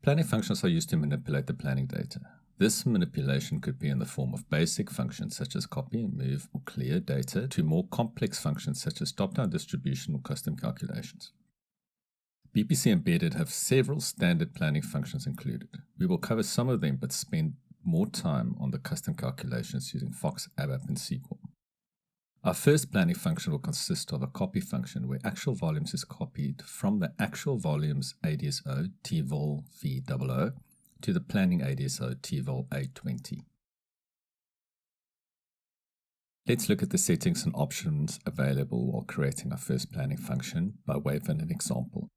Planning functions are used to manipulate the planning data. This manipulation could be in the form of basic functions such as copy, move, or clear data to more complex functions such as top-down distribution or custom calculations. BPC Embedded have several standard planning functions included. We will cover some of them but spend more time on the custom calculations using Fox, ABAP, and SQL. Our first planning function will consist of a copy function where actual volumes is copied from the actual volumes ADSO tvol v00 to the planning ADSO tvol a20. Let's look at the settings and options available while creating our first planning function by way of an example.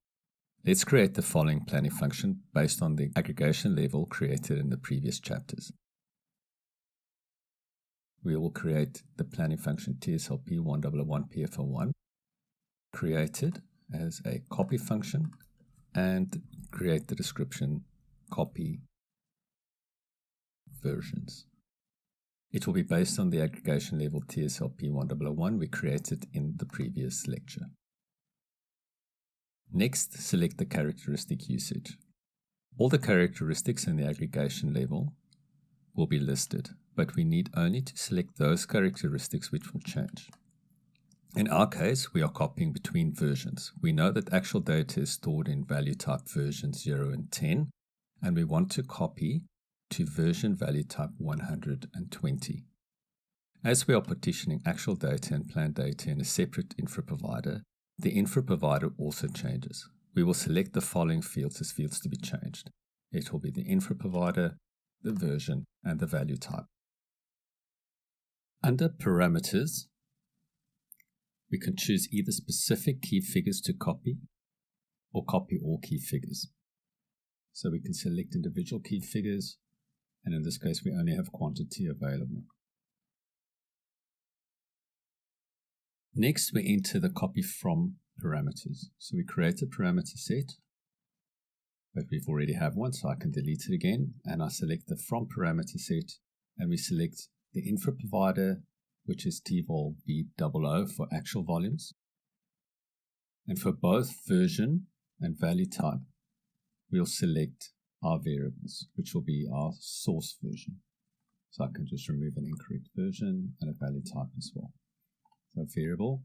Let's create the following planning function based on the aggregation level created in the previous chapters. We will create the planning function TSLP111PFL1, create it as a copy function, and create the description copy versions. It will be based on the aggregation level TSLP111 we created in the previous lecture. Next, select the characteristic usage. All the characteristics in the aggregation level will be listed, but we need only to select those characteristics which will change. In our case, we are copying between versions. We know that actual data is stored in value type version 0 and 10, and we want to copy to version value type 120. As we are partitioning actual data and planned data in a separate infra provider, the infra provider also changes. We will select the following fields as fields to be changed. It will be the infra provider, the version, and the value type. Under parameters, we can choose either specific key figures to copy or copy all key figures. So we can select individual key figures, and in this case we only have quantity available. Next, we enter the copy from parameters. So we create a parameter set, but we've already have one, so I can delete it again. And I select the from parameter set, and we select the infra provider, which is tvol v00 for actual volumes. And for both version and value type, we'll select our variables, which will be our source version. So I can just remove an incorrect version and a value type as well. So variable,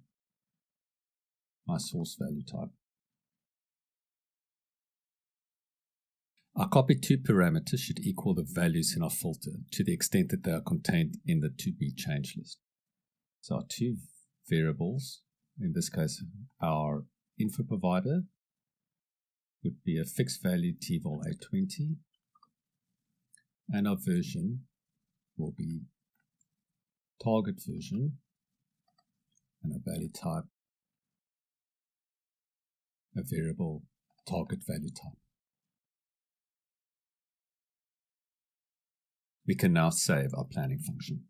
my source value type. Our copied two parameters should equal the values in our filter to the extent that they are contained in the to be changed list. So our two variables, in this case our info provider, would be a fixed value tvol a20, and our version will be target version, and a value type, a variable target value type. We can now save our planning function.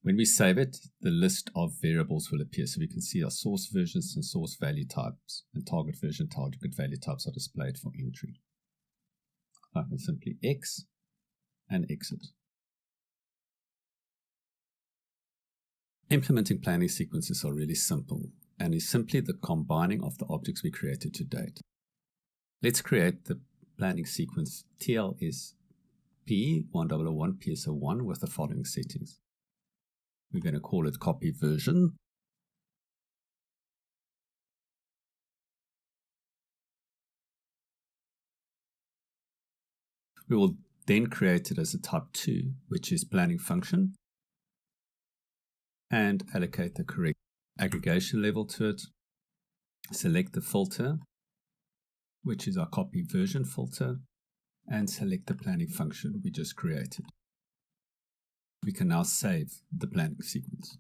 When we save it, the list of variables will appear, so we can see our source versions and source value types, and target version, target value types are displayed for entry. I can simply X and exit. Implementing planning sequences are really simple and is simply the combining of the objects we created to date. Let's create the planning sequence TLSP111PSO1 with the following settings. We're going to call it copy version. We will then create it as a type 2, which is planning function, and allocate the correct aggregation level to it. Select the filter, which is our copy version filter, and select the planning function we just created. We can now save the planning sequence.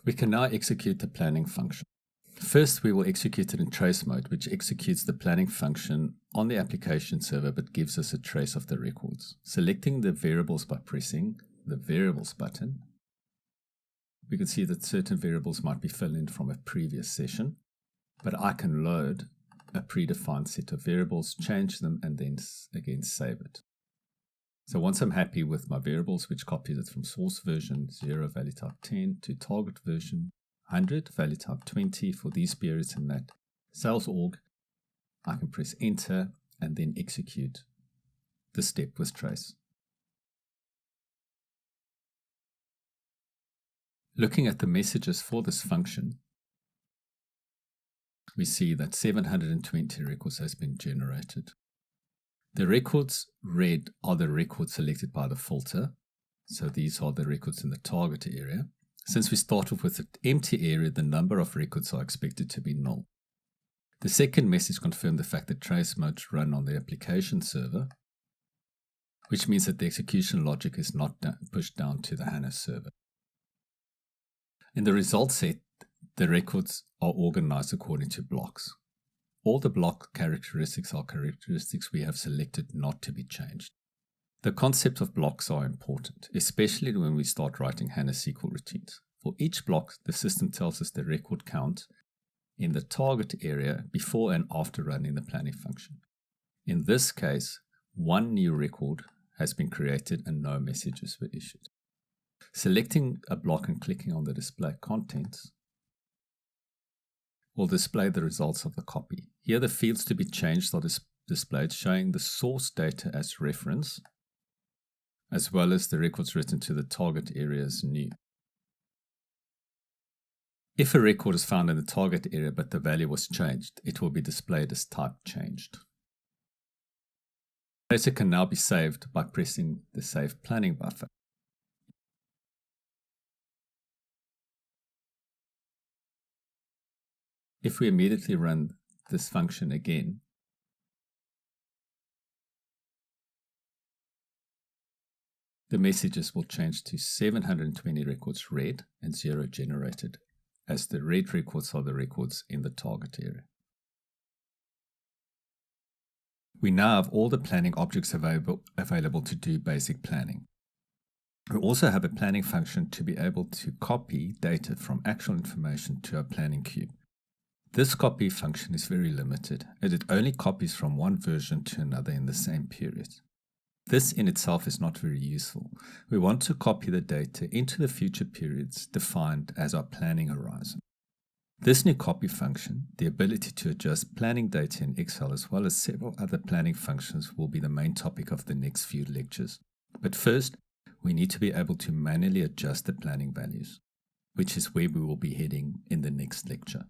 We can now execute the planning function. First, we will execute it in trace mode, which executes the planning function on the application server but gives us a trace of the records. Selecting the variables by pressing the variables button, we can see that certain variables might be filled in from a previous session, but I can load a predefined set of variables, change them, and then again save it. So once I'm happy with my variables, which copies it from source version 0 value type 10 to target version 100 value type 20 for these periods and that sales org, I can press enter and then execute the step with trace. Looking at the messages for this function, we see that 720 records has been generated. The records read are the records selected by the filter. So these are the records in the target area. Since we start off with an empty area, the number of records are expected to be null. The second message confirmed the fact that trace modes run on the application server, which means that the execution logic is not pushed down to the HANA server. In the result set, the records are organized according to blocks. All the block characteristics are characteristics we have selected not to be changed. The concept of blocks are important, especially when we start writing HANA SQL routines. For each block, the system tells us the record count in the target area before and after running the planning function. In this case, one new record has been created and no messages were issued. Selecting a block and clicking on the display contents will display the results of the copy. Here the fields to be changed are displayed, showing the source data as reference, as well as the records written to the target area as new. If a record is found in the target area but the value was changed, it will be displayed as type changed. Data can now be saved by pressing the Save Planning buffer. If we immediately run this function again, the messages will change to 720 records read and 0 generated, as the read records are the records in the target area. We now have all the planning objects available to do basic planning. We also have a planning function to be able to copy data from actual information to our planning cube. This copy function is very limited, as it only copies from one version to another in the same period. This in itself is not very useful. We want to copy the data into the future periods defined as our planning horizon. This new copy function, the ability to adjust planning data in Excel as well as several other planning functions, will be the main topic of the next few lectures. But first, we need to be able to manually adjust the planning values, which is where we will be heading in the next lecture.